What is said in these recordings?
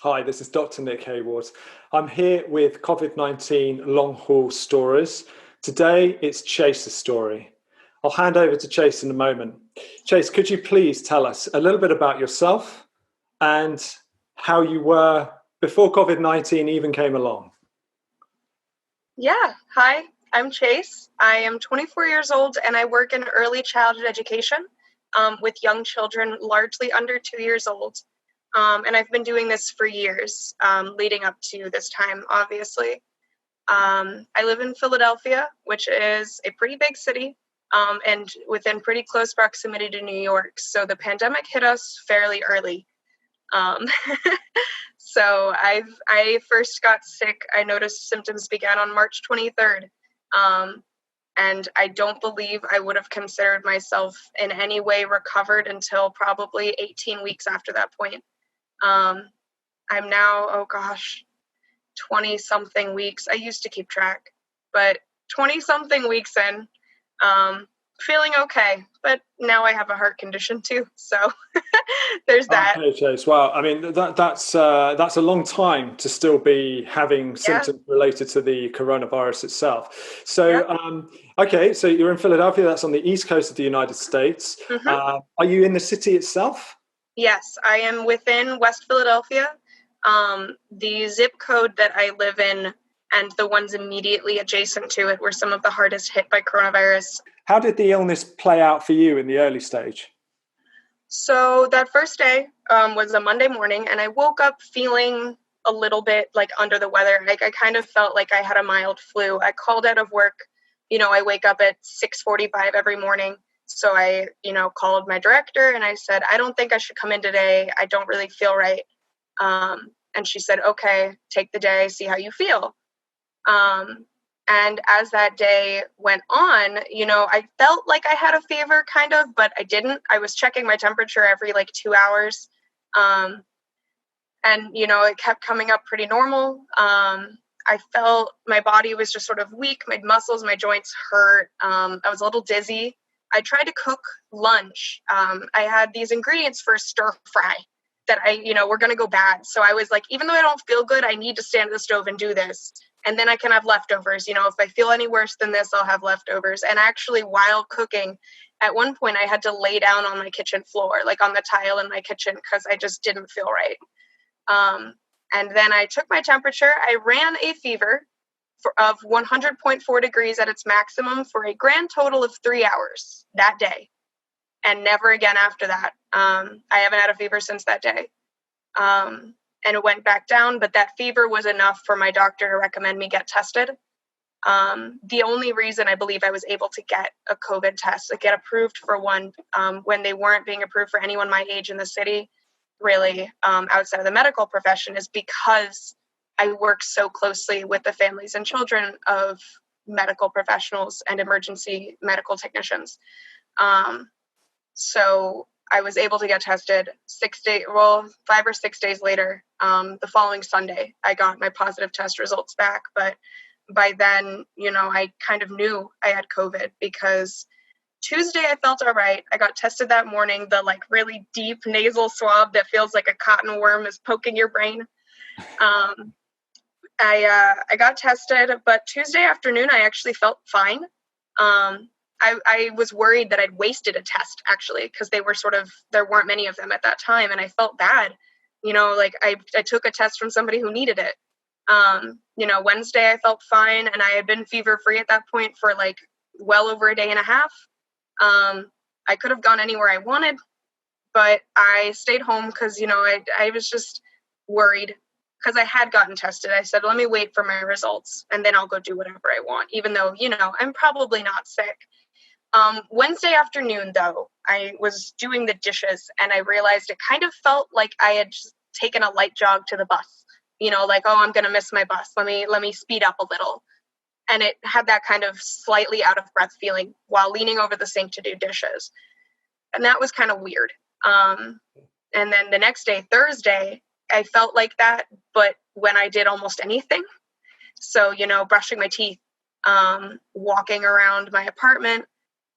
Hi, this is Dr. Nick Hayward. I'm here with COVID-19 long haul stories. Today it's Chase's story. I'll hand over to Chase in a moment. Chase, could you please tell us a little bit about yourself and how you were before COVID-19 even came along? Yeah, hi, I'm Chase. I am 24 years old and I work in early childhood education with young children largely under 2 years old. And I've been doing this for years, leading up to this time, obviously. I live in Philadelphia, which is a pretty big city and within pretty close proximity to New York. So the pandemic hit us fairly early. Um, I first got sick. I noticed symptoms began on March 23rd. Um, and I don't believe I would have considered myself in any way recovered until probably 18 weeks after that point. Um, I'm now, oh gosh, 20 something weeks. I used to keep track, but 20 something weeks in, feeling okay. But now I have a heart condition too. So there's that. Okay, Chase. Well, I mean that's a long time to still be having Yeah. symptoms related to the coronavirus itself. Yeah. Okay, so you're in Philadelphia. That's on the east coast of the United States. Hmm. Are you in the city itself? Yes, I am within West Philadelphia. The zip code that I live in and the ones immediately adjacent to it were some of the hardest hit by coronavirus. How did the illness play out for you in the early stage? So that first day was a Monday morning, and I woke up feeling a little bit like under the weather. Like I kind of felt like I had a mild flu. I called out of work. I wake up at 6:45 every morning. So I, called my director and I said, I don't think I should come in today. I don't really feel right. And she said, okay, take the day, see how you feel. Um, and as that day went on, I felt like I had a fever kind of, but I didn't. I was checking my temperature every like 2 hours. Um, and, it kept coming up pretty normal. I felt my body was just sort of weak. My muscles, my joints hurt. I was a little dizzy. I tried to cook lunch. I had these ingredients for a stir fry that were going to go bad. So I was like, even though I don't feel good, I need to stand at the stove and do this. And then I can have leftovers. If I feel any worse than this, I'll have leftovers. And actually, while cooking, at one point, I had to lay down on my kitchen floor, like on the tile in my kitchen, because I just didn't feel right. And then I took my temperature. I ran a fever of 100.4 degrees at its maximum for a grand total of 3 hours that day. And never again after that. I haven't had a fever since that day. And it went back down, but that fever was enough for my doctor to recommend me get tested. The only reason I believe I was able to get a COVID test, like get approved for one, when they weren't being approved for anyone my age in the city, really, outside of the medical profession, is because I work so closely with the families and children of medical professionals and emergency medical technicians. So I was able to get tested 5 or 6 days later. The following Sunday, I got my positive test results back. But by then, I kind of knew I had COVID because Tuesday I felt all right. I got tested that morning, the like really deep nasal swab that feels like a cotton worm is poking your brain. Um, I got tested, but Tuesday afternoon I actually felt fine. I was worried that I'd wasted a test actually, because there weren't many of them at that time, and I felt bad. Like I took a test from somebody who needed it. Wednesday I felt fine, and I had been fever free at that point for like well over a day and a half. I could have gone anywhere I wanted, but I stayed home because, I was just worried because I had gotten tested. I said, let me wait for my results and then I'll go do whatever I want, even though, I'm probably not sick. Wednesday afternoon, though, I was doing the dishes and I realized it kind of felt like I had just taken a light jog to the bus, like, oh, I'm going to miss my bus. Let me speed up a little. And it had that kind of slightly out of breath feeling while leaning over the sink to do dishes. And that was kind of weird. And then the next day, Thursday, I felt like that, but when I did almost anything. So, brushing my teeth, walking around my apartment.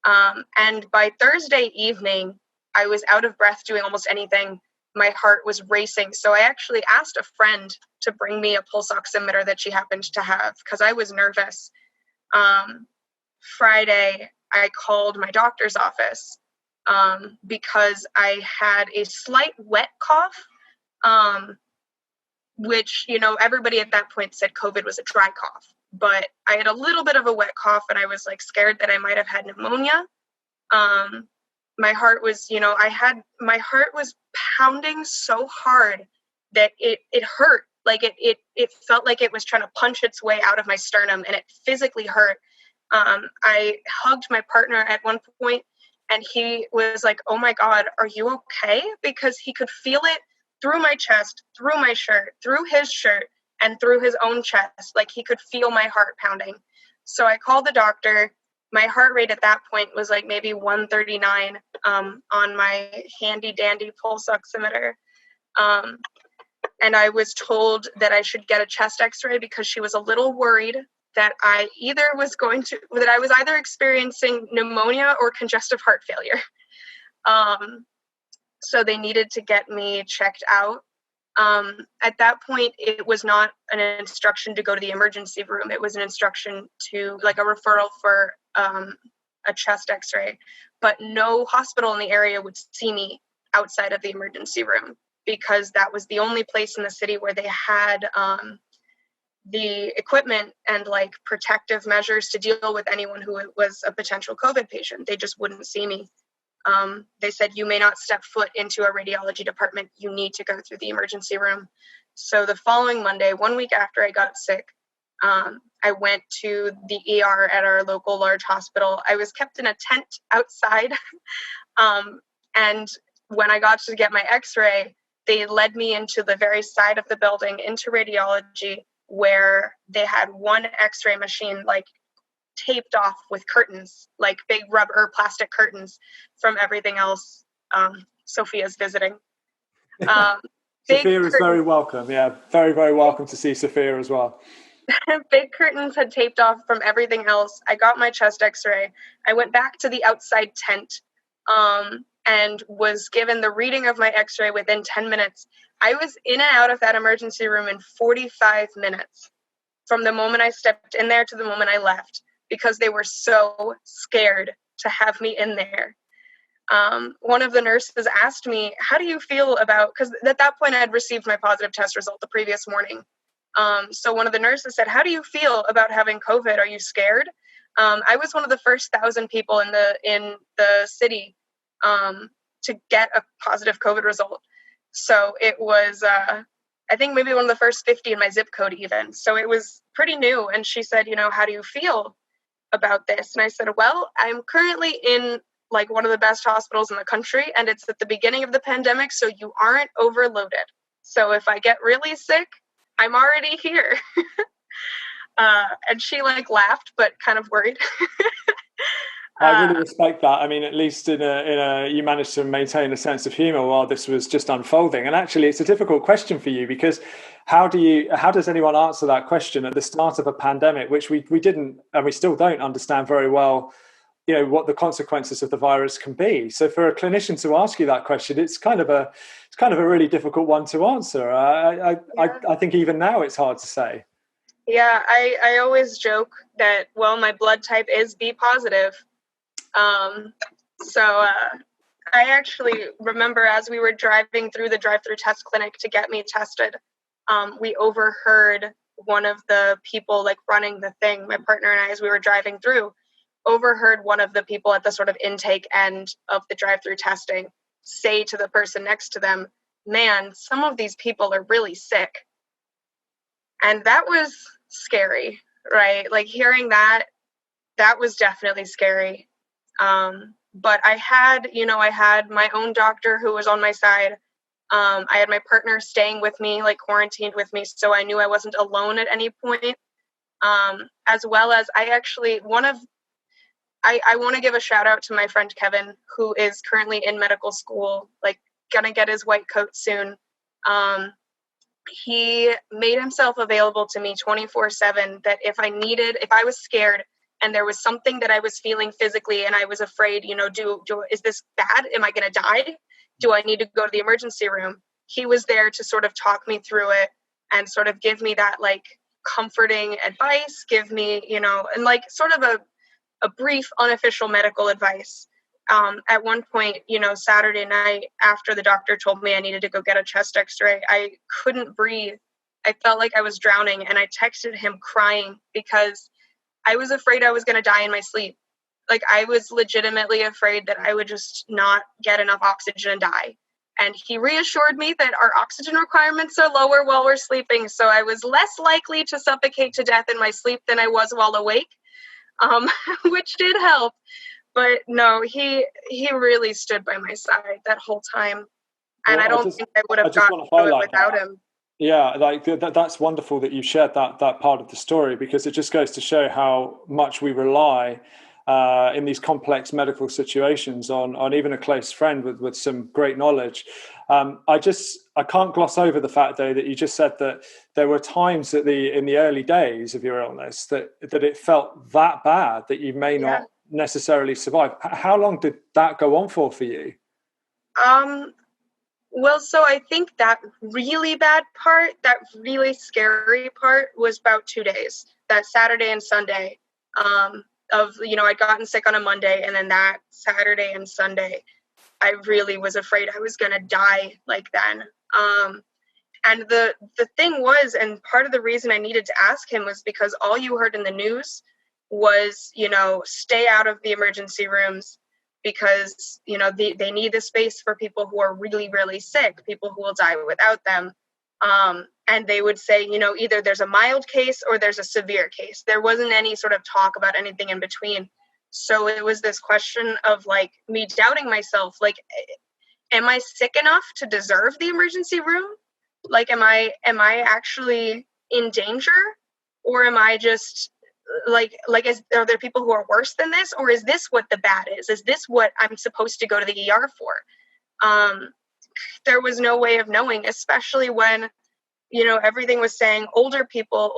And by Thursday evening, I was out of breath doing almost anything. my heart was racing. So I actually asked a friend to bring me a pulse oximeter that she happened to have because I was nervous. Friday, I called my doctor's office because I had a slight wet cough, which, everybody at that point said COVID was a dry cough. But I had a little bit of a wet cough, and I was like scared that I might have had pneumonia. My heart was, my heart was pounding so hard that it hurt. Like it felt like it was trying to punch its way out of my sternum, and it physically hurt. I hugged my partner at one point, and he was like, "Oh my God, are you okay?" Because he could feel it through my chest, through my shirt, through his shirt, and through his own chest. Like he could feel my heart pounding. So I called the doctor. My heart rate at that point was like maybe 139 on my handy dandy pulse oximeter. And I was told that I should get a chest x-ray because she was a little worried that I was either experiencing pneumonia or congestive heart failure. So they needed to get me checked out. At that point, it was not an instruction to go to the emergency room. It was an instruction to like a referral for a chest x-ray, but no hospital in the area would see me outside of the emergency room because that was the only place in the city where they had the equipment and like protective measures to deal with anyone who was a potential COVID patient. They just wouldn't see me. They said, you may not step foot into a radiology department. You need to go through the emergency room. So the following Monday, 1 week after I got sick, I went to the ER at our local large hospital. I was kept in a tent outside. And when I got to get my x-ray, they led me into the very side of the building into radiology, where they had one x-ray machine like taped off with curtains, like big rubber or plastic curtains from everything else. Sophia's visiting. Sophia is very welcome. Yeah, very, very welcome to see Sophia as well. Big curtains had taped off from everything else. I got my chest x-ray. I went back to the outside tent and was given the reading of my x-ray within 10 minutes. I was in and out of that emergency room in 45 minutes from the moment I stepped in there to the moment I left, because they were so scared to have me in there. One of the nurses asked me, how do you feel about, because at that point I had received my positive test result the previous morning. So one of the nurses said, how do you feel about having COVID? Are you scared? I was one of the first 1,000 people in the city to get a positive COVID result. So it was, I think maybe one of the first 50 in my zip code even. So it was pretty new. And she said, how do you feel about this? And I said, well, I'm currently in like one of the best hospitals in the country, and it's at the beginning of the pandemic, so you aren't overloaded. So if I get really sick, I'm already here. And she like laughed, but kind of worried. I really respect that. I mean, at least in a you managed to maintain a sense of humor while this was just unfolding. And actually, it's a difficult question for you, because how does anyone answer that question at the start of a pandemic, which we didn't, and we still don't understand very well, what the consequences of the virus can be. So for a clinician to ask you that question, it's kind of a really difficult one to answer. I think even now it's hard to say. Yeah, I always joke that, well, my blood type is B positive. So I actually remember as we were driving through the drive-through test clinic to get me tested, we overheard one of the people like running the thing, my partner and I, as we were driving through, overheard one of the people at the sort of intake end of the drive-through testing say to the person next to them, man, some of these people are really sick. And that was scary, right? Like hearing that was definitely scary. But I had my own doctor who was on my side. I had my partner staying with me, like quarantined with me. So I knew I wasn't alone at any point. As well as I want to give a shout out to my friend Kevin, who is currently in medical school, like gonna get his white coat soon. He made himself available to me 24/7, that if I was scared and there was something that I was feeling physically and I was afraid, is this bad? Am I going to die? Do I need to go to the emergency room? he was there to sort of talk me through it and sort of give me that like comforting advice, give me, and like sort of a brief unofficial medical advice. At one point, Saturday night after the doctor told me I needed to go get a chest x-ray, I couldn't breathe. I felt like I was drowning, and I texted him crying because I was afraid I was going to die in my sleep. Like, I was legitimately afraid that I would just not get enough oxygen and die. And he reassured me that our oxygen requirements are lower while we're sleeping, so I was less likely to suffocate to death in my sleep than I was while awake, which did help. But no, he really stood by my side that whole time. And Well, I don't think I would have gotten through it without him. Yeah, like that's wonderful that you shared that part of the story, because it just goes to show how much we rely in these complex medical situations on even a close friend with some great knowledge. I can't gloss over the fact, though, that you just said that there were times in the early days of your illness that it felt that bad that you may not necessarily survive. How long did that go on for you? Well, so I think that really bad part, that really scary part, was about 2 days, that Saturday and Sunday. I'd gotten sick on a Monday, and then that Saturday and Sunday, I really was afraid I was going to die like then. And the thing was, and part of the reason I needed to ask him was because all you heard in the news was, stay out of the emergency rooms, because they need the space for people who are really, really sick, people who will die without them. And they would say, either there's a mild case or there's a severe case. There wasn't any sort of talk about anything in between. So it was this question of like me doubting myself, like, am I sick enough to deserve the emergency room? Like, am I actually in danger, or am I just are there people who are worse than this, or is this what the bad is? Is this what I'm supposed to go to the ER for? There was no way of knowing, especially when, everything was saying older people,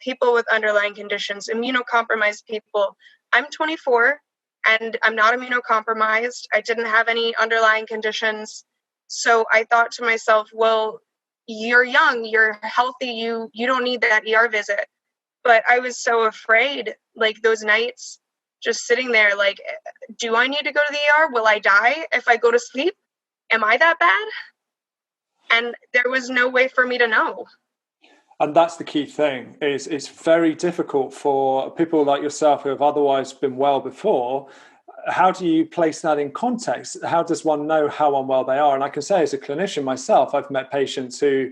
people with underlying conditions, immunocompromised people. I'm 24 and I'm not immunocompromised. I didn't have any underlying conditions. So I thought to myself, well, you're young, you're healthy, you don't need that ER visit. But I was so afraid, like those nights, just sitting there, like, do I need to go to the ER? Will I die if I go to sleep? Am I that bad? And there was no way for me to know. And that's the key thing, is it's very difficult for people like yourself who have otherwise been well before. How do you place that in context? How does one know how unwell they are? And I can say, as a clinician myself, I've met patients who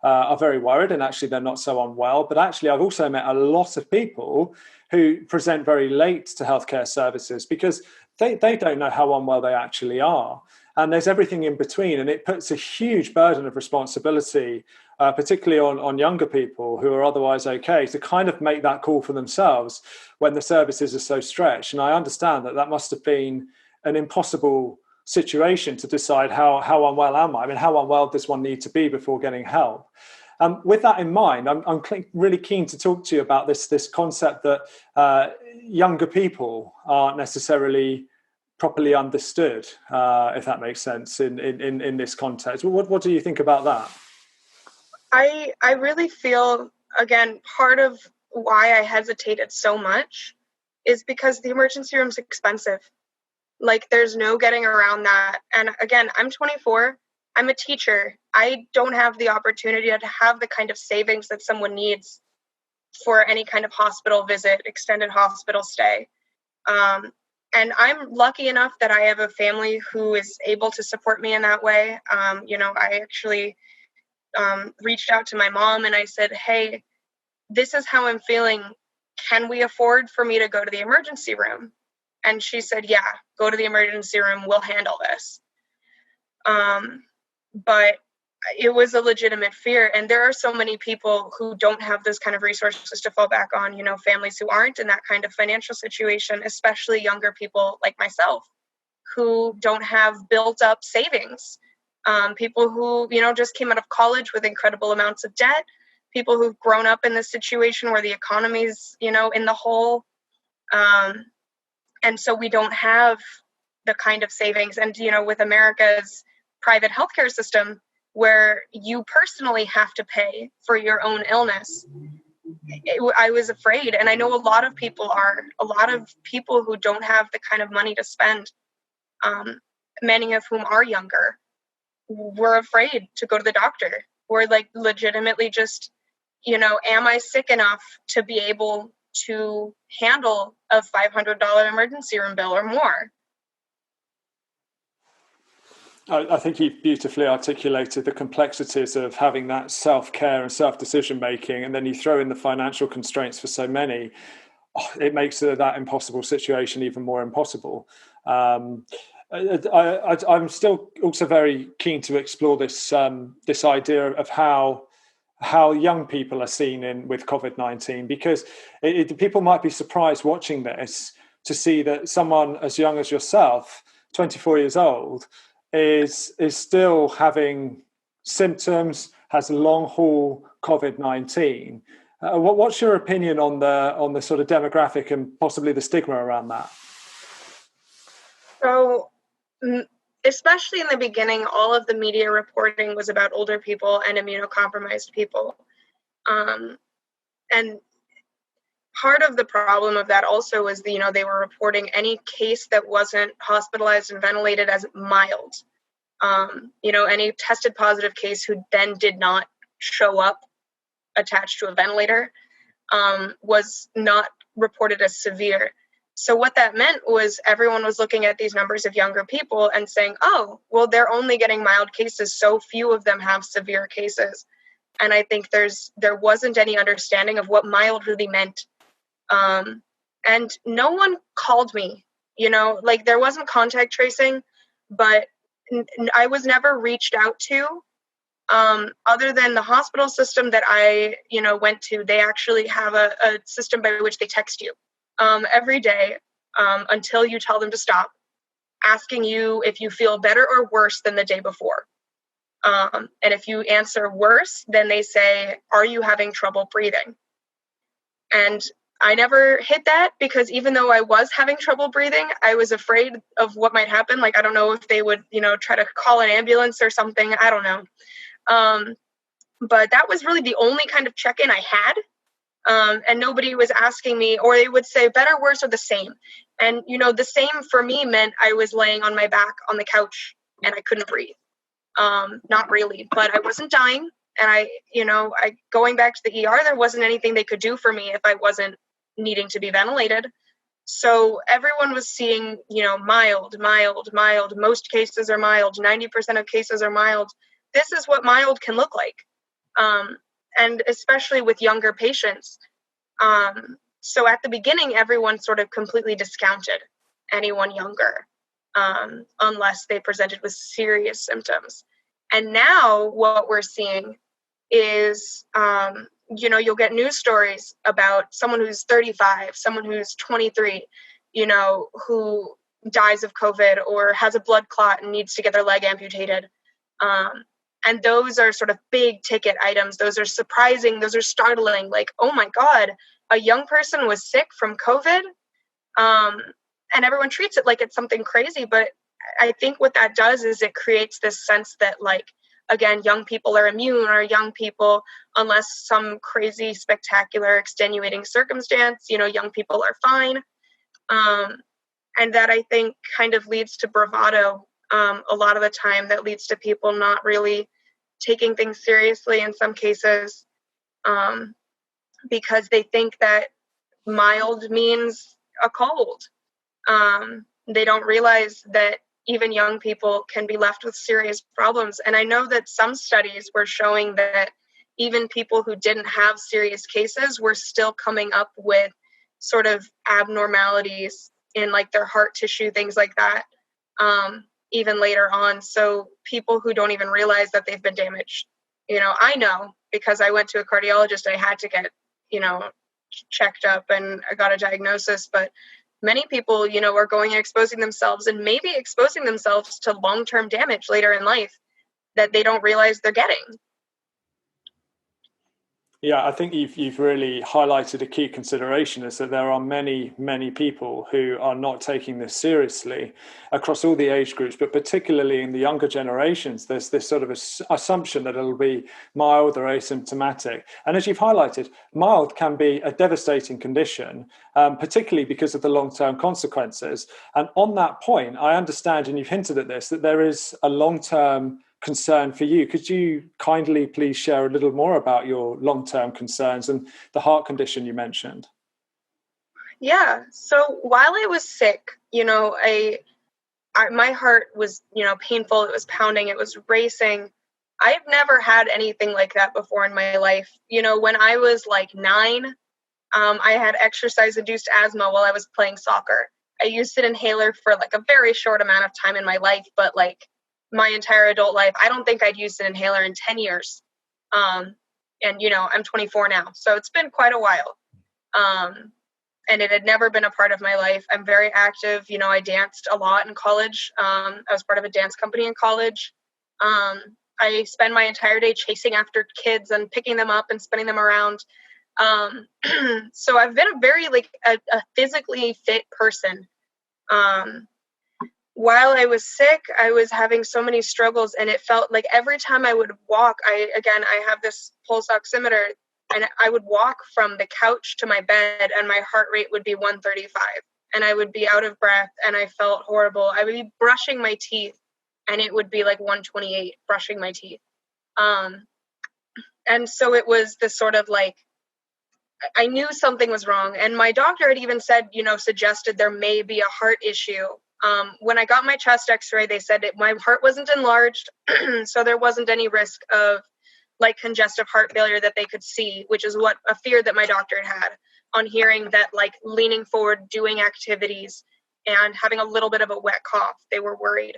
are very worried, and actually they're not so unwell. But actually, I've also met a lot of people who present very late to healthcare services because they don't know how unwell they actually are. And there's everything in between. And it puts a huge burden of responsibility, particularly on younger people who are otherwise okay, to kind of make that call for themselves when the services are so stretched. And I understand that must have been an impossible situation to decide how unwell am I? I mean, how unwell does one need to be before getting help? With that in mind, I'm really keen to talk to you about this concept that younger people aren't necessarily properly understood, if that makes sense, in this context. What do you think about that? I really feel, again, part of why I hesitated so much is because the emergency room's expensive. Like, there's no getting around that. And again, I'm 24. I'm a teacher. I don't have the opportunity to have the kind of savings that someone needs for any kind of hospital visit, extended hospital stay. And I'm lucky enough that I have a family who is able to support me in that way. I actually reached out to my mom and I said, hey, this is how I'm feeling. Can we afford for me to go to the emergency room? And she said, yeah, go to the emergency room. We'll handle this. But it was a legitimate fear. And there are so many people who don't have those kind of resources to fall back on, families who aren't in that kind of financial situation, especially younger people like myself, who don't have built up savings. People who, just came out of college with incredible amounts of debt, people who've grown up in this situation where the economy's, in the hole. And so we don't have the kind of savings. And, with America's private healthcare system, where you personally have to pay for your own illness, I was afraid. And I know a lot of people who don't have the kind of money to spend, many of whom are younger, were afraid to go to the doctor. We're like legitimately just, am I sick enough to be able to handle a $500 emergency room bill or more? I think you've beautifully articulated the complexities of having that self-care and self-decision making, and then you throw in the financial constraints for so many. It makes that impossible situation even more impossible. I'm still also very keen to explore this idea of how young people are seen with COVID-19, because people might be surprised watching this to see that someone as young as yourself, 24 years old, is still having symptoms, has long haul COVID-19. What's your opinion on the sort of demographic and possibly the stigma around that? So, especially in the beginning, all of the media reporting was about older people and immunocompromised people. And part of the problem of that also was, they were reporting any case that wasn't hospitalized and ventilated as mild. Any tested positive case who then did not show up attached to a ventilator was not reported as severe. So what that meant was everyone was looking at these numbers of younger people and saying, oh, well, they're only getting mild cases, so few of them have severe cases. And I think there wasn't any understanding of what mild really meant. And no one called me, there wasn't contact tracing, but I was never reached out to, other than the hospital system that I, went to. They actually have a system by which they text you every day until you tell them to stop, asking you if you feel better or worse than the day before. And if you answer worse, then they say, are you having trouble breathing? And I never hit that, because even though I was having trouble breathing, I was afraid of what might happen. Like, I don't know if they would, try to call an ambulance or something. I don't know. But that was really the only kind of check-in I had. And nobody was asking me, or they would say better, worse, or the same. And, the same for me meant I was laying on my back on the couch and I couldn't breathe. Not really, but I wasn't dying. And going back to the ER, there wasn't anything they could do for me if I wasn't needing to be ventilated. So everyone was seeing, mild. Most cases are mild. 90% of cases are mild. This is what mild can look like. And especially with younger patients. So at the beginning, everyone sort of completely discounted anyone younger, unless they presented with serious symptoms. And now what we're seeing is, you'll get news stories about someone who's 35, someone who's 23, who dies of COVID or has a blood clot and needs to get their leg amputated. And those are sort of big ticket items. Those are surprising. Those are startling. Like, oh my God, a young person was sick from COVID. And everyone treats it like it's something crazy. But I think what that does is it creates this sense that, like, again, young people are immune, or young people, unless some crazy, spectacular, extenuating circumstance, young people are fine. And that, I think, kind of leads to bravado a lot of the time. That leads to people not really taking things seriously in some cases, because they think that mild means a cold. They don't realize that even young people can be left with serious problems. And I know that some studies were showing that even people who didn't have serious cases were still coming up with sort of abnormalities in, like, their heart tissue, things like that, even later on. So people who don't even realize that they've been damaged, I know, because I went to a cardiologist, I had to get, checked up, and I got a diagnosis. But many people, are going and exposing themselves, and maybe exposing themselves to long-term damage later in life that they don't realize they're getting. Yeah, I think you've really highlighted a key consideration is that there are many people who are not taking this seriously across all the age groups, but particularly in the younger generations. There's this sort of assumption that it'll be mild or asymptomatic, and as you've highlighted, mild can be a devastating condition, particularly because of the long-term consequences. And on that point, I understand, and you've hinted at this, that there is a long-term concern for you. Could you kindly please share a little more about your long-term concerns and the heart condition you mentioned? Yeah. So while I was sick, my heart was, painful. It was pounding. It was racing. I've never had anything like that before in my life. When I was like 9, I had exercise-induced asthma while I was playing soccer. I used an inhaler for like a very short amount of time in my life, but like my entire adult life, I don't think I'd used an inhaler in 10 years. And, I'm 24 now, so it's been quite a while. And it had never been a part of my life. I'm very active. I danced a lot in college. I was part of a dance company in college. I spend my entire day chasing after kids and picking them up and spinning them around. So I've been a very a physically fit person. While I was sick, I was having so many struggles, and it felt like every time I would walk, I have this pulse oximeter, and I would walk from the couch to my bed and my heart rate would be 135 and I would be out of breath and I felt horrible. I would be brushing my teeth and it would be like 128 brushing my teeth. And so it was this sort of like, I knew something was wrong. And my doctor had even said, suggested there may be a heart issue. When I got my chest x-ray, they said my heart wasn't enlarged. So there wasn't any risk of like congestive heart failure that they could see, which is what a fear that my doctor had on hearing that like leaning forward, doing activities and having a little bit of a wet cough. They were worried.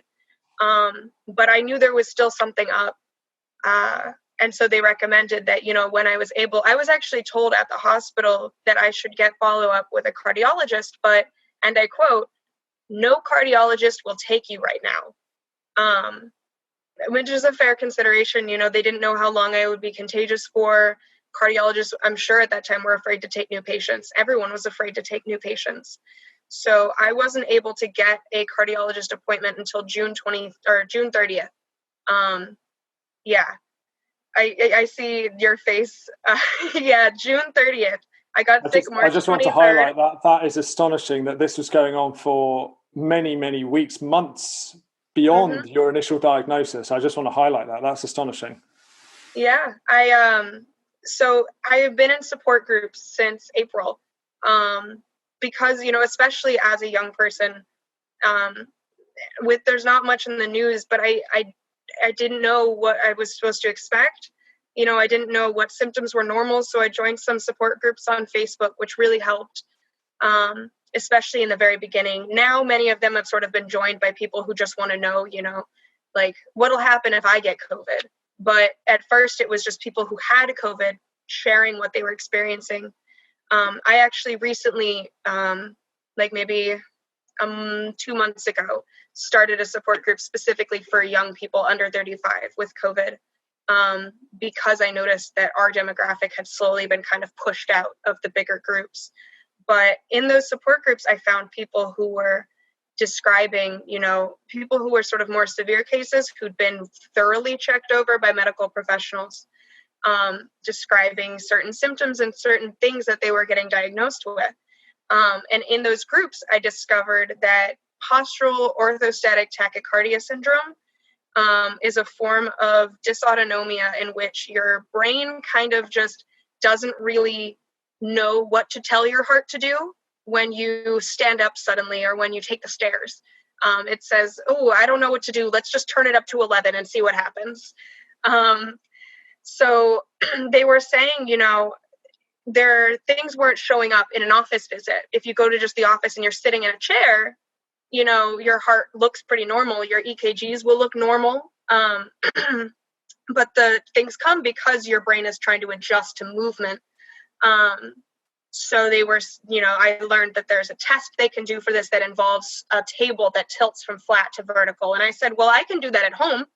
But I knew there was still something up. And so they recommended that, when I was able, I was actually told at the hospital that I should get follow-up with a cardiologist, but, and I quote, "No cardiologist will take you right now." Which is a fair consideration. They didn't know how long I would be contagious for. Cardiologists, I'm sure at that time, were afraid to take new patients. Everyone was afraid to take new patients. So I wasn't able to get a cardiologist appointment until June 30th. Yeah, I see your face. Yeah, June 30th. I got sick March 23rd. I just want to highlight that is astonishing that this was going on for many weeks, months beyond your initial diagnosis. I just want to highlight that. That's astonishing. Yeah, so I have been in support groups since April, because, especially as a young person, there's not much in the news, but I didn't know what I was supposed to expect. I didn't know what symptoms were normal. So I joined some support groups on Facebook, which really helped. Especially in the very beginning. Now, many of them have sort of been joined by people who just want to know, like what'll happen if I get COVID. But at first it was just people who had COVID sharing what they were experiencing. I actually recently, like maybe 2 months ago, started a support group specifically for young people under 35 with COVID, because I noticed that our demographic had slowly been kind of pushed out of the bigger groups. But in those support groups, I found people who were describing, people who were sort of more severe cases who'd been thoroughly checked over by medical professionals, describing certain symptoms and certain things that they were getting diagnosed with. And in those groups, I discovered that postural orthostatic tachycardia syndrome is a form of dysautonomia in which your brain kind of just doesn't really know what to tell your heart to do when you stand up suddenly or when you take the stairs. It says, "Oh, I don't know what to do. Let's just turn it up to 11 and see what happens." So they were saying, things weren't showing up in an office visit. If you go to just the office and you're sitting in a chair, your heart looks pretty normal. Your EKGs will look normal. But the things come because your brain is trying to adjust to movement. So they were, I learned that there's a test they can do for this that involves a table that tilts from flat to vertical. And I said, well, I can do that at home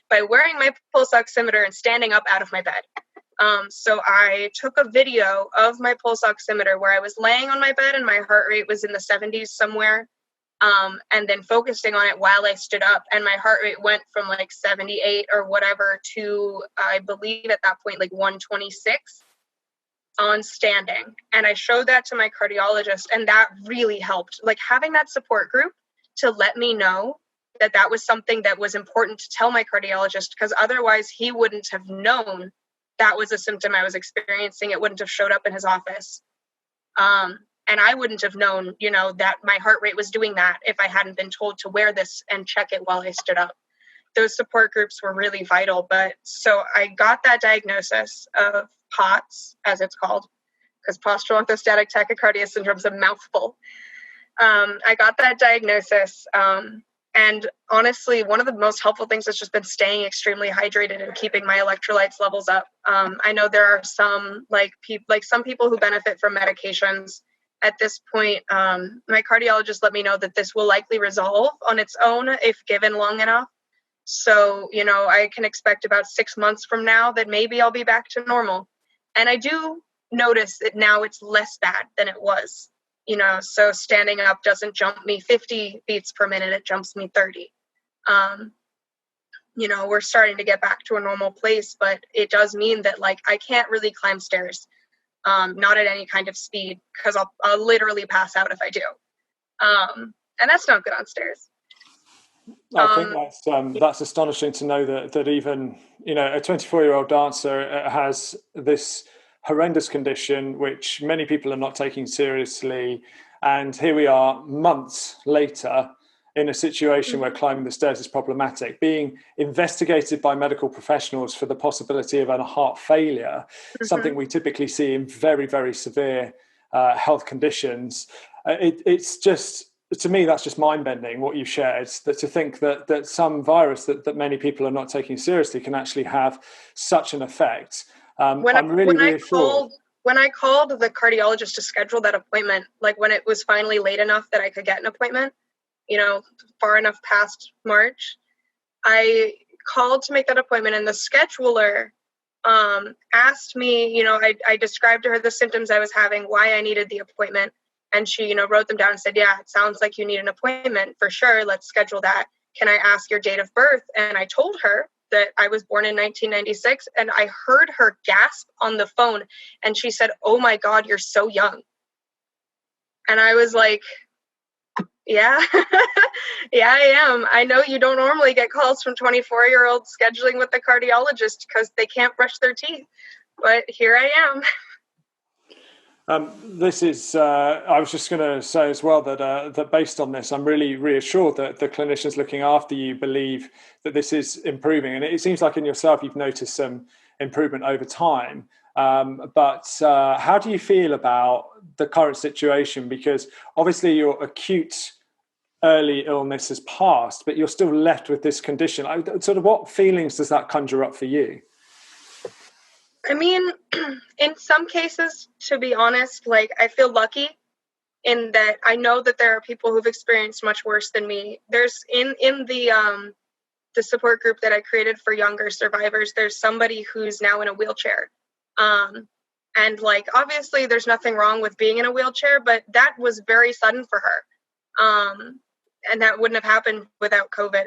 by wearing my pulse oximeter and standing up out of my bed. So I took a video of my pulse oximeter where I was laying on my bed and my heart rate was in the 70s somewhere, and then focusing on it while I stood up, and my heart rate went from like 78 or whatever to, I believe at that point, like 126 on standing. And I showed that to my cardiologist, and that really helped. Like having that support group to let me know that that was something that was important to tell my cardiologist, because otherwise he wouldn't have known that was a symptom I was experiencing. It wouldn't have showed up in his office. And I wouldn't have known, that my heart rate was doing that if I hadn't been told to wear this and check it while I stood up. Those support groups were really vital. But so I got that diagnosis of POTS, as it's called, because postural orthostatic tachycardia syndrome is a mouthful. I got that diagnosis. And honestly, one of the most helpful things has just been staying extremely hydrated and keeping my electrolytes levels up. I know there are some some people who benefit from medications. At this point, my cardiologist let me know that this will likely resolve on its own if given long enough. So, I can expect about 6 months from now that maybe I'll be back to normal. And I do notice that now it's less bad than it was. So standing up doesn't jump me 50 beats per minute, it jumps me 30. We're starting to get back to a normal place, but it does mean that I can't really climb stairs, not at any kind of speed, because I'll literally pass out if I do. And that's not good on stairs. I think that's astonishing to know that even, a 24-year-old dancer has this horrendous condition, which many people are not taking seriously. And here we are months later in a situation where climbing the stairs is problematic, being investigated by medical professionals for the possibility of a heart failure, something we typically see in very, very severe health conditions. It's just, to me, that's just mind-bending what you've shared, that to think that some virus that many people are not taking seriously can actually have such an effect. I'm really reassured. When I called the cardiologist to schedule that appointment, when it was finally late enough that I could get an appointment, far enough past March, I called to make that appointment, and the scheduler asked me, I described to her the symptoms I was having, why I needed the appointment, and she, wrote them down and said, yeah, it sounds like you need an appointment for sure. Let's schedule that. Can I ask your date of birth? And I told her that I was born in 1996, and I heard her gasp on the phone, and she said, "Oh my God, you're so young." And I was like, yeah, yeah, I am. I know you don't normally get calls from 24-year-olds scheduling with the cardiologist because they can't brush their teeth, but here I am. This is, I was just going to say as well that based on this, I'm really reassured that the clinicians looking after you believe that this is improving. And it seems like in yourself, you've noticed some improvement over time. But how do you feel about the current situation? Because obviously your acute early illness has passed, but you're still left with this condition. Sort of what feelings does that conjure up for you? I mean, in some cases, to be honest, I feel lucky in that I know that there are people who've experienced much worse than me. There's in the support group that I created for younger survivors, there's somebody who's now in a wheelchair. And obviously there's nothing wrong with being in a wheelchair, but that was very sudden for her. And that wouldn't have happened without COVID.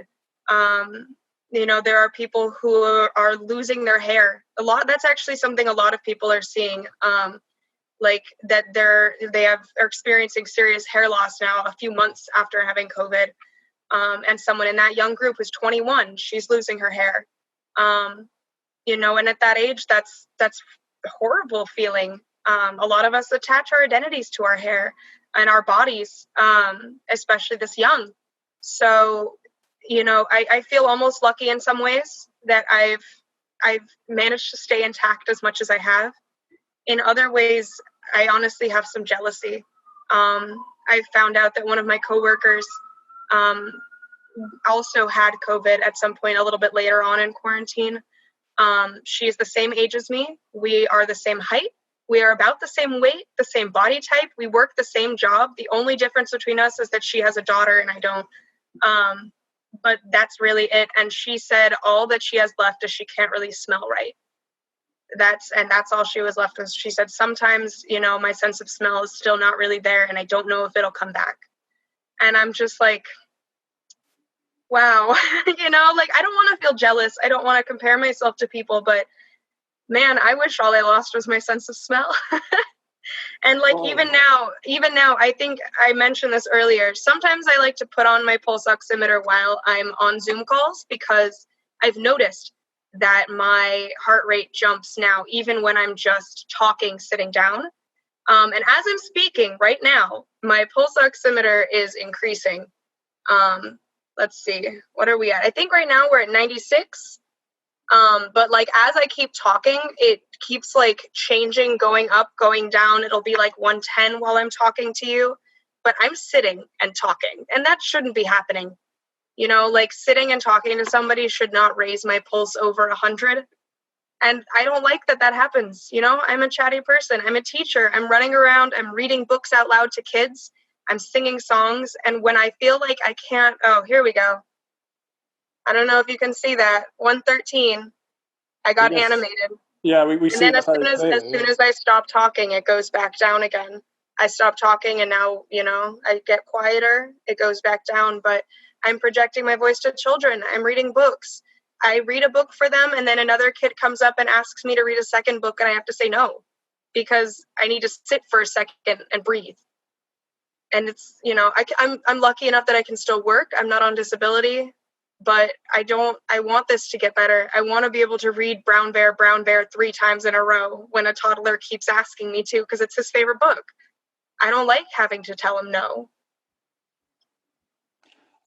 There are people who are losing their hair. That's actually something a lot of people are seeing, that are experiencing serious hair loss now a few months after having COVID. And someone in that young group who's 21, she's losing her hair. And at that age, that's a horrible feeling. A lot of us attach our identities to our hair and our bodies, especially this young. So, I feel almost lucky in some ways that I've managed to stay intact as much as I have. In other ways, I honestly have some jealousy. I found out that one of my coworkers also had COVID at some point a little bit later on in quarantine. She's the same age as me. We are the same height. We are about the same weight, the same body type. We work the same job. The only difference between us is that she has a daughter and I don't. But that's really it. And she said all that she has left is she can't really smell right. that's all she was left with. She said, sometimes, my sense of smell is still not really there, and I don't know if it'll come back. And I'm just like, wow, like, I don't want to feel jealous. I don't want to compare myself to people, but man, I wish all I lost was my sense of smell. And like, even now, I think I mentioned this earlier. Sometimes I like to put on my pulse oximeter while I'm on Zoom calls, because I've noticed that my heart rate jumps now, even when I'm just talking, sitting down. And as I'm speaking right now, my pulse oximeter is increasing. Let's see, what are we at? I think right now we're at 96. But like, as I keep talking, it keeps like changing, going up, going down. It'll be like 110 while I'm talking to you, but I'm sitting and talking, and that shouldn't be happening. Like, sitting and talking to somebody should not raise my pulse over 100. And I don't like that happens. I'm a chatty person. I'm a teacher. I'm running around. I'm reading books out loud to kids. I'm singing songs. And when I feel like I can't, oh, here we go. I don't know if you can see that. 113. I got animated. Yeah, we see. And then as soon as I stop talking, it goes back down again. I stop talking, and now, I get quieter. It goes back down. But I'm projecting my voice to children. I'm reading books. I read a book for them, and then another kid comes up and asks me to read a second book, and I have to say no, because I need to sit for a second and breathe. And it's, I'm lucky enough that I can still work. I'm not on disability. But I want this to get better. I want to be able to read Brown Bear 3 times in a row when a toddler keeps asking me to, because it's his favorite book. I don't like having to tell him no.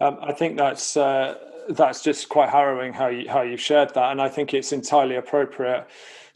I think that's just quite harrowing how you shared that, and I think it's entirely appropriate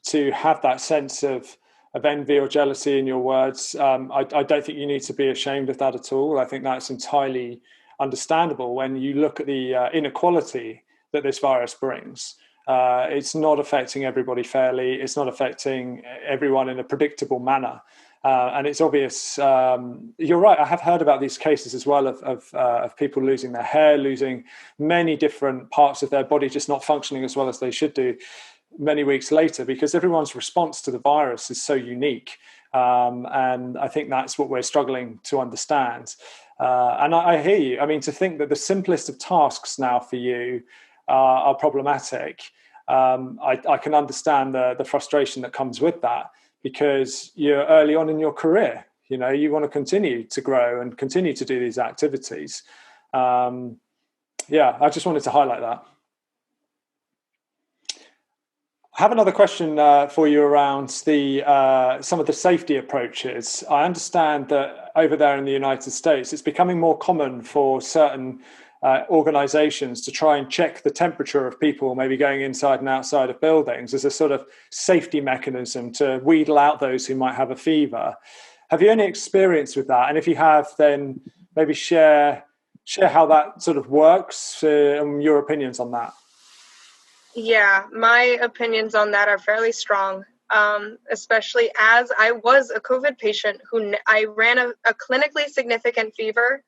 to have that sense of envy or jealousy in your words. I don't think you need to be ashamed of that at all. I think that's entirely understandable when you look at the inequality that this virus brings. It's not affecting everybody fairly. It's not affecting everyone in a predictable manner. And it's obvious. You're right. I have heard about these cases as well of people losing their hair, losing many different parts of their body, just not functioning as well as they should do many weeks later, because everyone's response to the virus is so unique. And I think that's what we're struggling to understand. And I hear you. I mean, to think that the simplest of tasks now for you are problematic, I can understand the frustration that comes with that, because you're early on in your career. You want to continue to grow and continue to do these activities. I just wanted to highlight that. I have another question for you around some of the safety approaches. I understand that over there in the United States, it's becoming more common for certain organizations to try and check the temperature of people maybe going inside and outside of buildings as a sort of safety mechanism to wheedle out those who might have a fever. Have you any experience with that? And if you have, then maybe share how that sort of works and your opinions on that. Yeah, my opinions on that are fairly strong, especially as I was a COVID patient I ran a clinically significant fever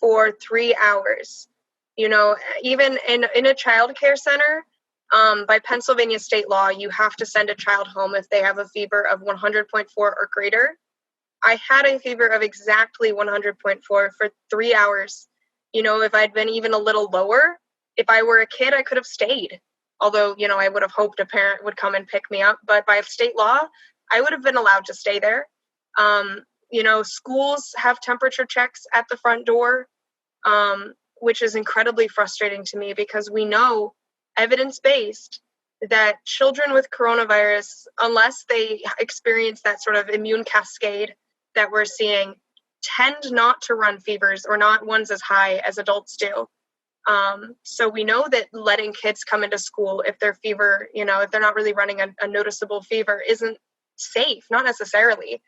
for 3 hours. Even in a child care center, by Pennsylvania state law, you have to send a child home if they have a fever of 100.4 or greater. I had a fever of exactly 100.4 for 3 hours. If I'd been even a little lower, if I were a kid, I could have stayed. Although, I would have hoped a parent would come and pick me up. But by state law, I would have been allowed to stay there. Schools have temperature checks at the front door, which is incredibly frustrating to me, because we know, evidence-based, that children with coronavirus, unless they experience that sort of immune cascade that we're seeing, tend not to run fevers, or not ones as high as adults do. So we know that letting kids come into school if their fever, if they're not really running a noticeable fever, isn't safe, not necessarily.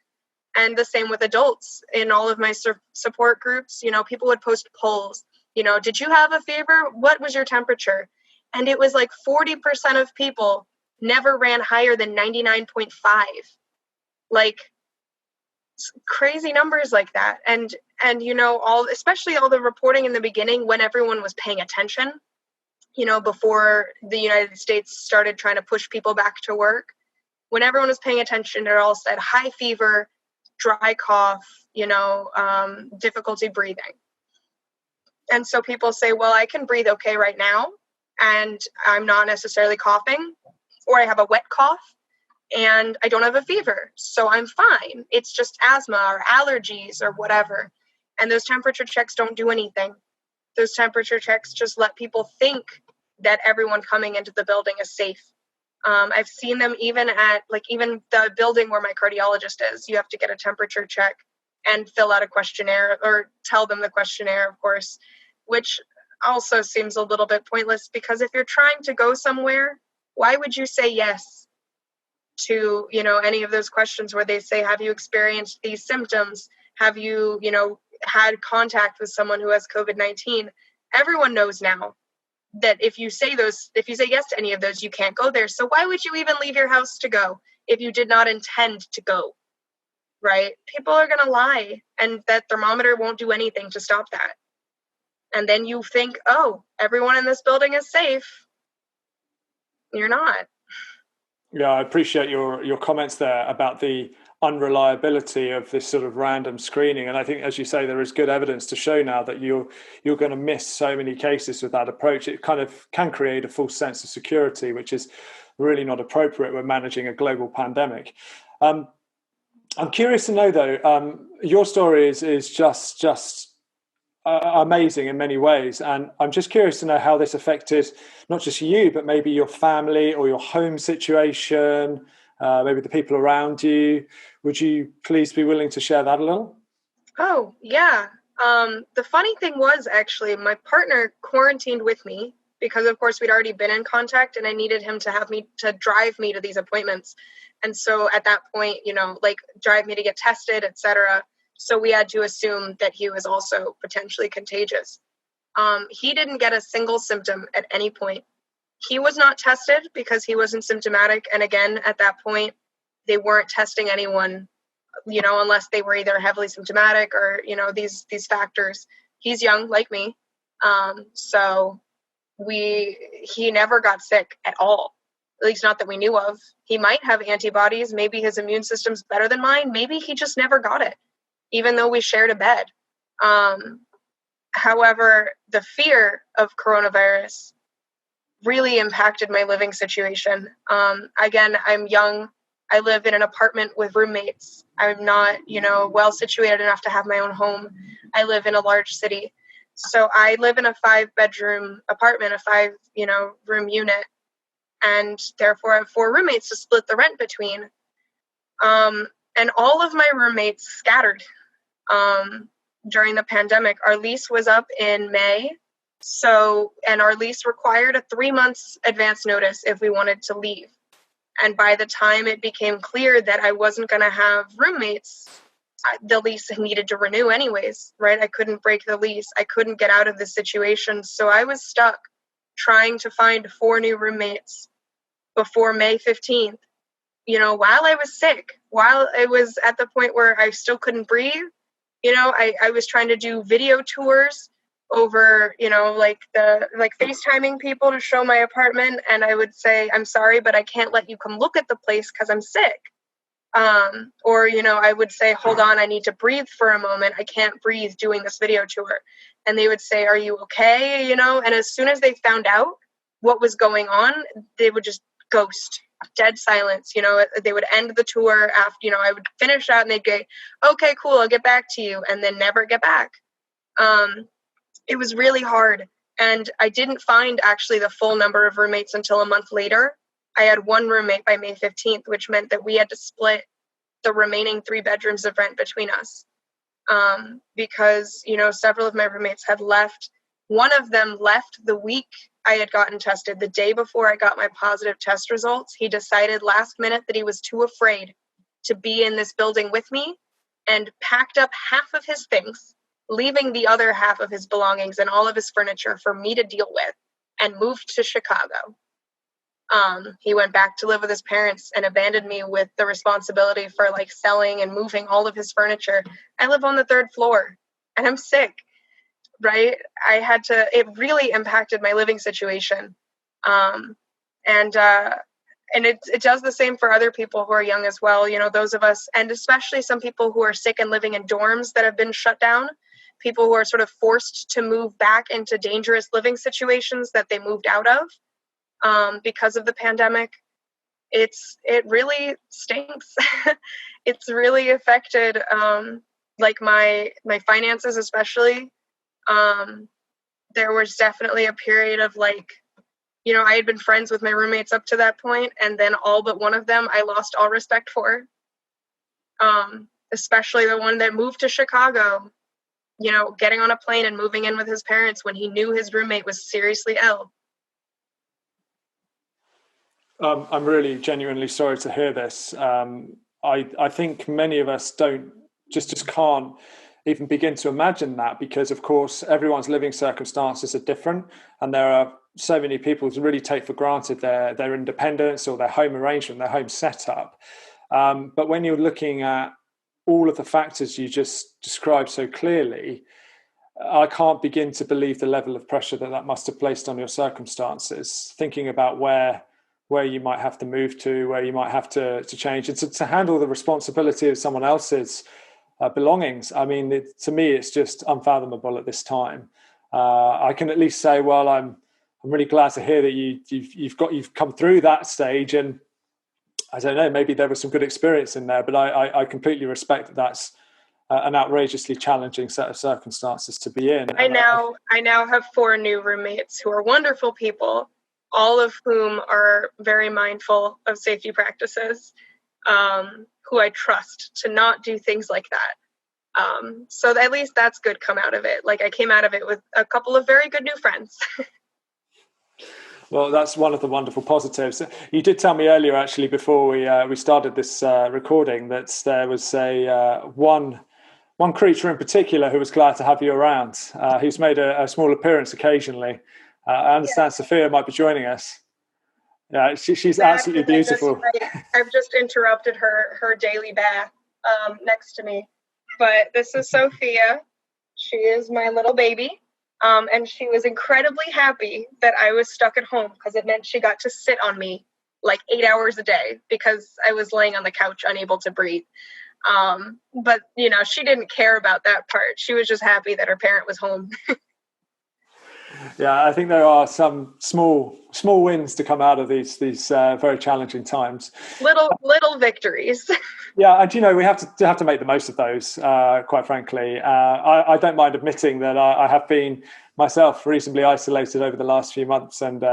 And the same with adults. In all of my support groups, people would post polls, did you have a fever? What was your temperature? And it was like 40% of people never ran higher than 99.5. Like, crazy numbers like that. And especially all the reporting in the beginning, when everyone was paying attention, before the United States started trying to push people back to work, when everyone was paying attention, it all said high fever, dry cough, difficulty breathing. And so people say, well, I can breathe okay right now, and I'm not necessarily coughing, or I have a wet cough, and I don't have a fever, so I'm fine. It's just asthma or allergies or whatever. And those temperature checks don't do anything. Those temperature checks just let people think that everyone coming into the building is safe. I've seen them even at, even the building where my cardiologist is. You have to get a temperature check and fill out a questionnaire, or tell them the questionnaire, of course, which also seems a little bit pointless, because if you're trying to go somewhere, why would you say yes to, any of those questions where they say, have you experienced these symptoms? Have you, had contact with someone who has COVID-19? Everyone knows now that if you say yes to any of those, you can't go there. So why would you even leave your house to go if you did not intend to go, right? People are going to lie, and that thermometer won't do anything to stop that. And then you think, oh, everyone in this building is safe. You're not. Yeah, I appreciate your comments there about the unreliability of this sort of random screening. And I think, as you say, there is good evidence to show now that you're going to miss so many cases with that approach. It kind of can create a false sense of security, which is really not appropriate when managing a global pandemic. I'm curious to know, though, your story is just amazing in many ways, and I'm just curious to know how this affected not just you, but maybe your family or your home situation, maybe the people around you. Would you please be willing to share that a little? Oh, yeah. The funny thing was, actually, my partner quarantined with me because, of course, we'd already been in contact, and I needed him to drive me to these appointments. And so at that point, drive me to get tested, etc. So we had to assume that he was also potentially contagious. He didn't get a single symptom at any point. He was not tested because he wasn't symptomatic. And again, at that point, they weren't testing anyone, unless they were either heavily symptomatic or, these factors. He's young, like me. So he never got sick at all, at least not that we knew of. He might have antibodies. Maybe his immune system's better than mine. Maybe he just never got it, even though we shared a bed. However, the fear of coronavirus really impacted my living situation. Again, I'm young. I live in an apartment with roommates. I'm not, well situated enough to have my own home. I live in a large city. So I live in a 5-bedroom apartment, a 5-room unit, and therefore I have 4 roommates to split the rent between. And all of my roommates scattered during the pandemic. Our lease was up in May. And our lease required a 3 months advance notice if we wanted to leave. And by the time it became clear that I wasn't going to have roommates, the lease needed to renew anyways, right? I couldn't break the lease. I couldn't get out of the situation. So I was stuck trying to find 4 new roommates before May 15th, while I was sick, while I was at the point where I still couldn't breathe. I was trying to do video tours over, FaceTiming people to show my apartment. And I would say, I'm sorry, but I can't let you come look at the place because I'm sick. Or, I would say, hold on, I need to breathe for a moment. I can't breathe doing this video tour. And they would say, are you okay? And as soon as they found out what was going on, they would just ghost, dead silence. They would end the tour after, I would finish out and they'd go, okay, cool, I'll get back to you, and then never get back. It was really hard. And I didn't find actually the full number of roommates until a month later. I had 1 roommate by May 15th, which meant that we had to split the remaining 3 bedrooms of rent between us. Because, several of my roommates had left. One of them left the week I had gotten tested. The day before I got my positive test results, he decided last minute that he was too afraid to be in this building with me, and packed up half of his things, leaving the other half of his belongings and all of his furniture for me to deal with, and moved to Chicago. He went back to live with his parents and abandoned me with the responsibility for selling and moving all of his furniture. I live on the 3rd floor and I'm sick, right? It really impacted my living situation. And and it does the same for other people who are young as well. Those of us, and especially some people who are sick and living in dorms that have been shut down, people who are sort of forced to move back into dangerous living situations that they moved out of because of the pandemic. It really stinks. It's really affected like my finances, especially. There was definitely a period of like, I had been friends with my roommates up to that point, and then all but one of them I lost all respect for. Especially the one that moved to Chicago, getting on a plane and moving in with his parents when he knew his roommate was seriously ill. I'm really genuinely sorry to hear this. I think many of us just can't even begin to imagine that, because of course everyone's living circumstances are different, and there are so many people who really take for granted their independence or their home arrangement, their home setup. But when you're looking at all of the factors you just described so clearly, I can't begin to believe the level of pressure that must have placed on your circumstances, thinking about where you might have to move to, where you might have to change, and to handle the responsibility of someone else's belongings. I mean, to me, it's just unfathomable at this time. I can at least say, well, I'm really glad to hear that you've come through that stage, and I don't know, maybe there was some good experience in there, but I completely respect that that's an outrageously challenging set of circumstances to be in. I now have 4 new roommates who are wonderful people, all of whom are very mindful of safety practices, who I trust to not do things like that. So at least that's good come out of it. Like, I came out of it with a couple of very good new friends. Well, that's one of the wonderful positives. You did tell me earlier, actually, before we started this recording, that there was one creature in particular who was glad to have you around, who's made a small appearance occasionally. I understand Sophia might be joining us. Yeah, she's absolutely beautiful. I've just interrupted her daily bath next to me. But this is Sophia. She is my little baby. And she was incredibly happy that I was stuck at home, because it meant she got to sit on me like 8 hours a day because I was laying on the couch unable to breathe. But, she didn't care about that part. She was just happy that her parent was home. Yeah, I think there are some small wins to come out of these very challenging times. Little victories. Yeah, and we have to make the most of those. Quite frankly, I don't mind admitting that I have been myself reasonably isolated over the last few months, and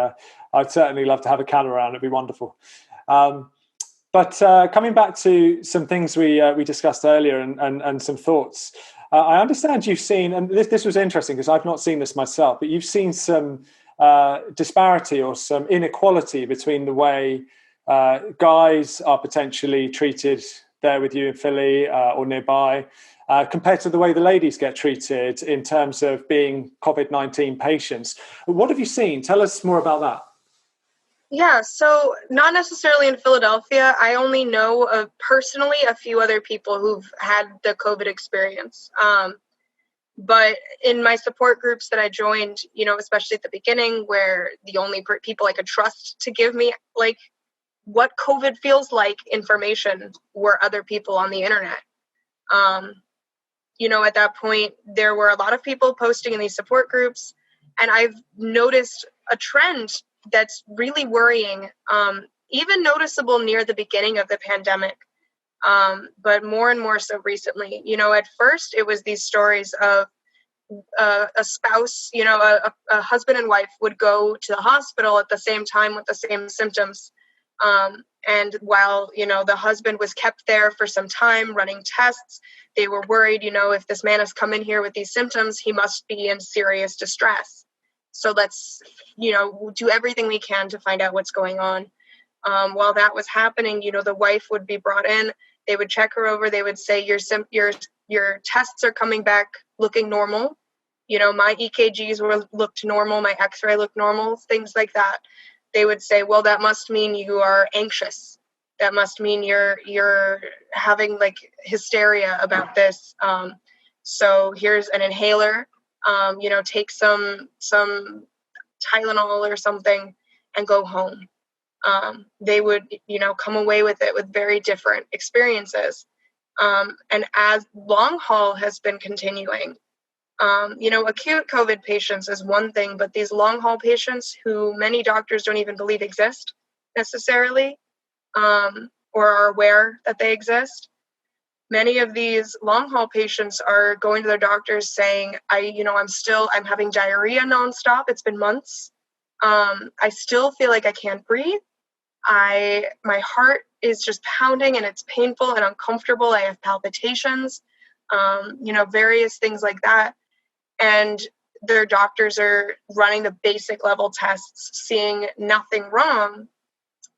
I'd certainly love to have a cat around. It'd be wonderful. But coming back to some things we discussed earlier and some thoughts. I understand you've seen, and this was interesting because I've not seen this myself, but you've seen some disparity or some inequality between the way guys are potentially treated there with you in Philly or nearby compared to the way the ladies get treated in terms of being COVID-19 patients. What have you seen? Tell us more about that. Yeah, so not necessarily in Philadelphia. I only know personally a few other people who've had the COVID experience. But in my support groups that I joined, especially at the beginning, where the only people I could trust to give me like what COVID feels like information were other people on the internet. At that point, there were a lot of people posting in these support groups, and I've noticed a trend that's really worrying, even noticeable near the beginning of the pandemic, but more and more so recently. At first it was these stories of a spouse, a husband and wife would go to the hospital at the same time with the same symptoms. And while, the husband was kept there for some time running tests, they were worried, if this man has come in here with these symptoms, he must be in serious distress. So let's, do everything we can to find out what's going on. While that was happening, the wife would be brought in. They would check her over. They would say, your tests are coming back looking normal. My EKGs looked normal. My X-ray looked normal, things like that. They would say, well, that must mean you are anxious. That must mean you're having like hysteria about this. So here's an inhaler. Take some Tylenol or something and go home. they would, come away with it with very different experiences. And as long haul has been continuing, acute COVID patients is one thing, but these long haul patients who many doctors don't even believe exist necessarily, or are aware that they exist. Many of these long haul patients are going to their doctors saying, I'm having diarrhea nonstop. It's been months. I still feel like I can't breathe. My heart is just pounding and it's painful and uncomfortable. I have palpitations, various things like that. And their doctors are running the basic level tests, seeing nothing wrong,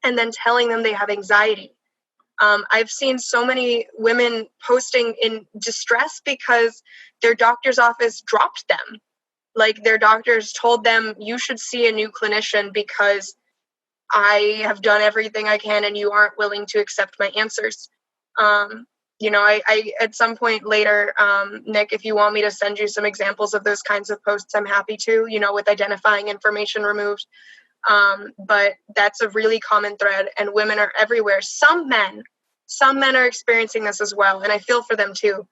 and then telling them they have anxiety. I've seen so many women posting in distress because their doctor's office dropped them. Like their doctors told them, you should see a new clinician because I have done everything I can and you aren't willing to accept my answers. I at some point later, Nick, if you want me to send you some examples of those kinds of posts, I'm happy to, with identifying information removed. But that's a really common thread, and women are everywhere. Some men are experiencing this as well, and I feel for them too.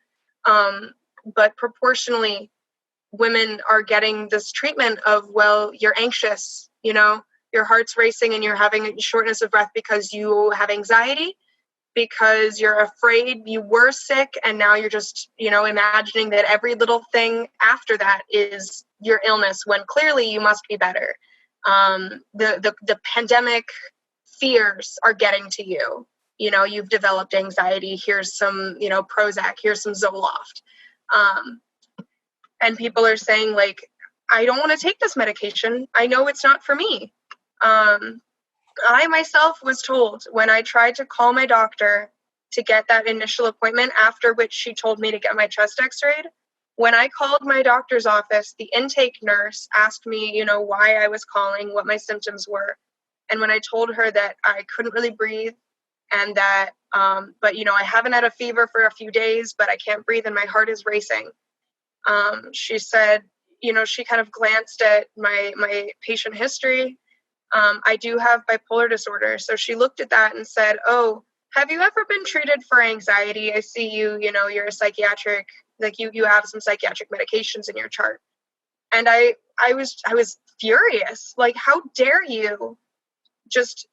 But proportionally, women are getting this treatment of, well, you're anxious, your heart's racing and you're having shortness of breath because you have anxiety, because you're afraid you were sick, and now you're just, imagining that every little thing after that is your illness when clearly you must be better. The pandemic fears are getting to you. You've developed anxiety. Here's some, Prozac. Here's some Zoloft. And people are saying, like, I don't want to take this medication. I know it's not for me. I myself was told when I tried to call my doctor to get that initial appointment, after which she told me to get my chest x-rayed. When I called my doctor's office, the intake nurse asked me, why I was calling, what my symptoms were. And when I told her that I couldn't really breathe and that, but I haven't had a fever for a few days, but I can't breathe and my heart is racing. She said, she kind of glanced at my patient history. I do have bipolar disorder. So she looked at that and said, oh, have you ever been treated for anxiety? I see you, you're a psychiatric, like you have some psychiatric medications in your chart. And I was furious. Like, how dare you just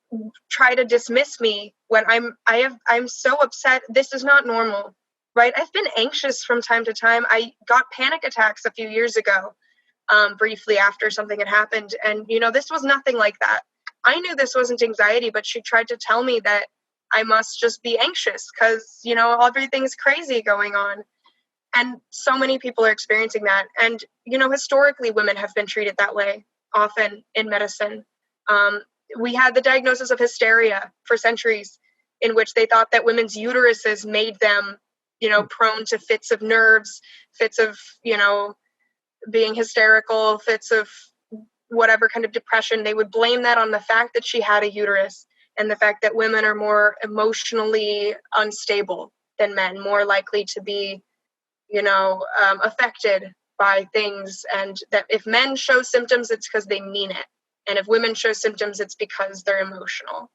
try to dismiss me when I'm so upset. This is not normal, right? I've been anxious from time to time. I got panic attacks a few years ago, briefly after something had happened. And, this was nothing like that. I knew this wasn't anxiety, but she tried to tell me that I must just be anxious because, everything's crazy going on. And so many people are experiencing that. And, historically, women have been treated that way often in medicine. We had the diagnosis of hysteria for centuries, in which they thought that women's uteruses made them, prone to fits of nerves, fits of, being hysterical, fits of whatever kind of depression. They would blame that on the fact that she had a uterus and the fact that women are more emotionally unstable than men, more likely to be, affected by things. And that if men show symptoms, it's because they mean it. And if women show symptoms, it's because they're emotional.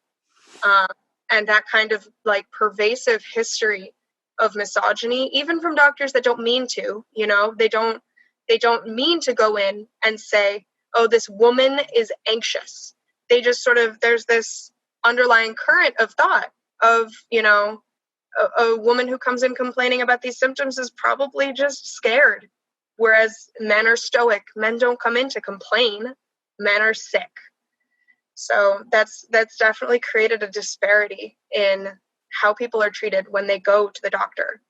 And that kind of like pervasive history of misogyny, even from doctors that don't mean to, they don't mean to go in and say, oh, this woman is anxious. They just sort of, there's this underlying current of thought of, a woman who comes in complaining about these symptoms is probably just scared. Whereas men are stoic. Men don't come in to complain. Men are sick. So that's definitely created a disparity in how people are treated when they go to the doctor.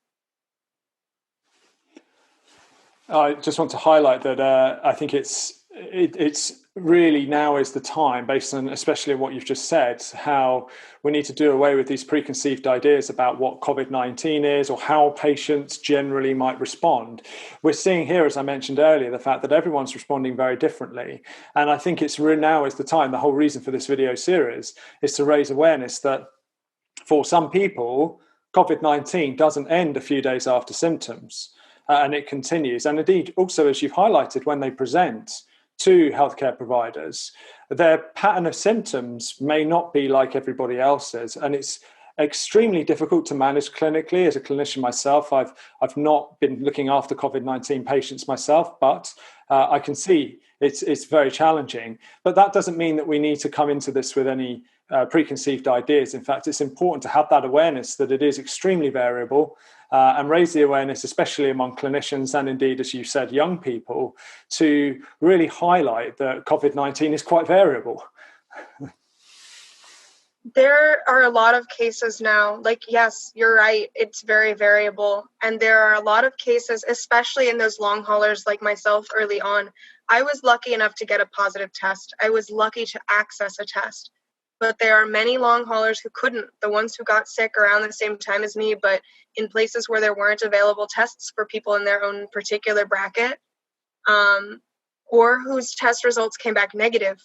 I just want to highlight that I think it's really now is the time, based on especially what you've just said, how we need to do away with these preconceived ideas about what COVID-19 is or how patients generally might respond. We're seeing here, as I mentioned earlier, the fact that everyone's responding very differently. And I think it's now is the time, the whole reason for this video series is to raise awareness that for some people, COVID-19 doesn't end a few days after symptoms. And it continues. And indeed, also, as you've highlighted, when they present, to healthcare providers, their pattern of symptoms may not be like everybody else's, and it's extremely difficult to manage clinically. As a clinician myself, I've not been looking after COVID-19 patients myself, but I can see it's very challenging. But that doesn't mean that we need to come into this with any preconceived ideas. In fact, it's important to have that awareness that it is extremely variable, and raise the awareness, especially among clinicians and indeed, as you said, young people, to really highlight that COVID-19 is quite variable. There are a lot of cases now, like, yes, you're right, it's very variable. And there are a lot of cases, especially in those long haulers like myself early on. I was lucky enough to get a positive test. I was lucky to access a test. But there are many long haulers who couldn't, the ones who got sick around the same time as me, but in places where there weren't available tests for people in their own particular bracket, or whose test results came back negative,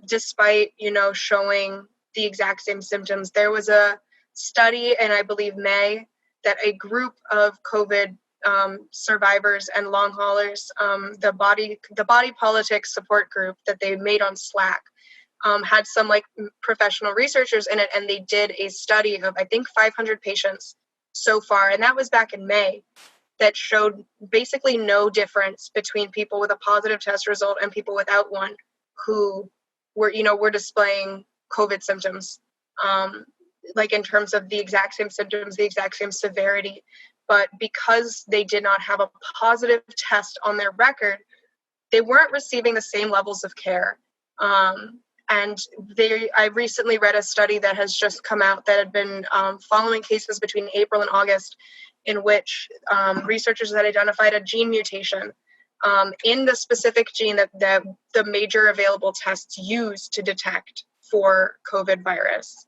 despite, showing the exact same symptoms. There was a study in, I believe, May, that a group of COVID survivors and long haulers, the body politics support group that they made on Slack, had some professional researchers in it, and they did a study of, I think, 500 patients so far, and that was back in May, that showed basically no difference between people with a positive test result and people without one who were displaying COVID symptoms, in terms of the exact same symptoms, the exact same severity. But because they did not have a positive test on their record, they weren't receiving the same levels of care. I recently read a study that has just come out that had been following cases between April and August, in which researchers had identified a gene mutation in the specific gene that the major available tests use to detect for COVID virus,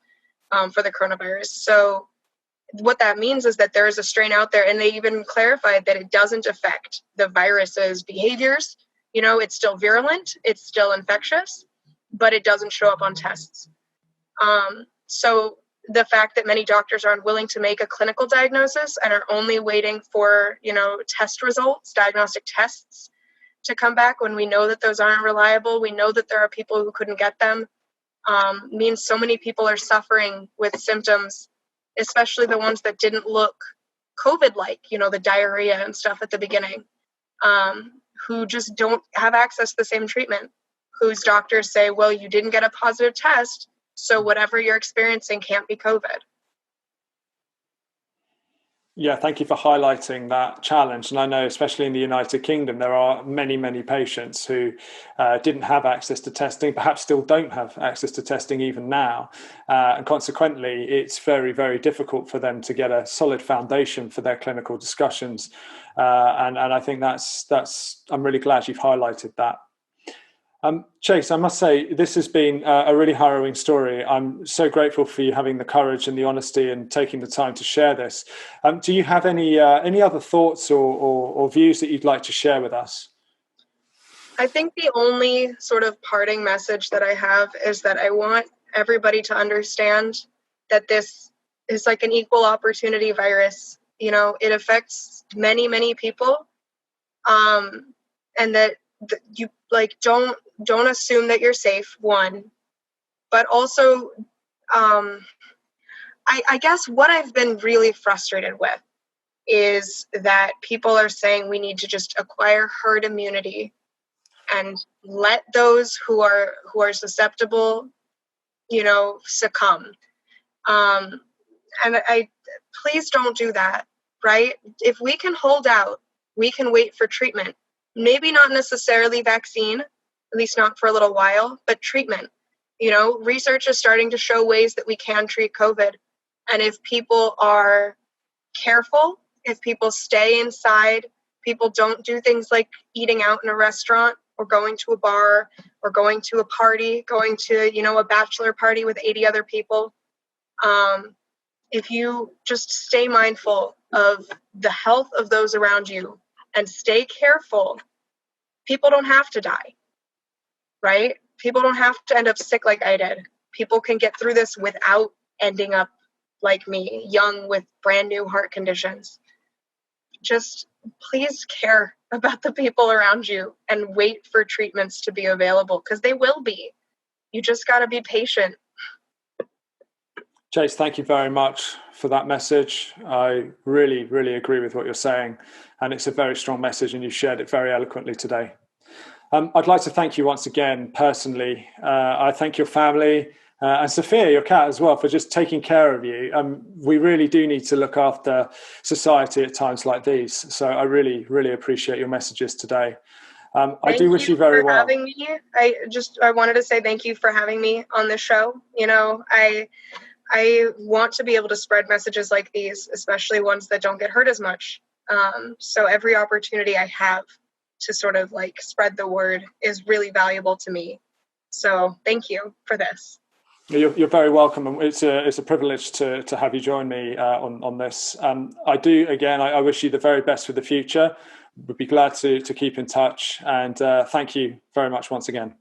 for the coronavirus. So what that means is that there is a strain out there, and they even clarified that it doesn't affect the virus's behaviors. It's still virulent, it's still infectious, but it doesn't show up on tests. So the fact that many doctors are unwilling to make a clinical diagnosis and are only waiting for, test results, diagnostic tests to come back when we know that those aren't reliable, we know that there are people who couldn't get them, means so many people are suffering with symptoms, especially the ones that didn't look COVID-like, the diarrhea and stuff at the beginning, who just don't have access to the same treatment, whose doctors say, well, you didn't get a positive test, so whatever you're experiencing can't be COVID. Yeah, thank you for highlighting that challenge. And I know, especially in the United Kingdom, there are many, many patients who didn't have access to testing, perhaps still don't have access to testing even now. And consequently, it's very, very difficult for them to get a solid foundation for their clinical discussions. And I think I'm really glad you've highlighted that. Chase, I must say, this has been a really harrowing story. I'm so grateful for you having the courage and the honesty and taking the time to share this. Do you have any other thoughts or views that you'd like to share with us? I think the only sort of parting message that I have is that I want everybody to understand that this is like an equal opportunity virus. It affects many, many people, and that you don't assume that you're safe, one, but also I guess what I've been really frustrated with is that people are saying we need to just acquire herd immunity and let those who are susceptible, succumb. And I please don't do that, right? If we can hold out, we can wait for treatment. Maybe not necessarily vaccine, at least not for a little while, but treatment. Research is starting to show ways that we can treat COVID. And if people are careful, if people stay inside, people don't do things like eating out in a restaurant or going to a bar or going to a party, going to, a bachelor party with 80 other people. If you just stay mindful of the health of those around you and stay careful, people don't have to die, right? People don't have to end up sick like I did. People can get through this without ending up like me, young with brand new heart conditions. Just please care about the people around you and wait for treatments to be available, because they will be. You just got to be patient. Chase, thank you very much for that message. I really, really agree with what you're saying. And it's a very strong message, and you shared it very eloquently today. I'd like to thank you once again personally. I thank your family and Sophia, your cat, as well, for just taking care of you. We really do need to look after society at times like these. So I really, really appreciate your messages today. I do wish you very well. Having me. I wanted to say thank you for having me on the show. You know, I want to be able to spread messages like these, especially ones that don't get heard as much. So every opportunity I have to sort of like spread the word is really valuable to me. So thank you for this. You're very welcome, and it's a privilege to have you join me on this. I wish you the very best for the future. Would be glad to keep in touch, and thank you very much once again.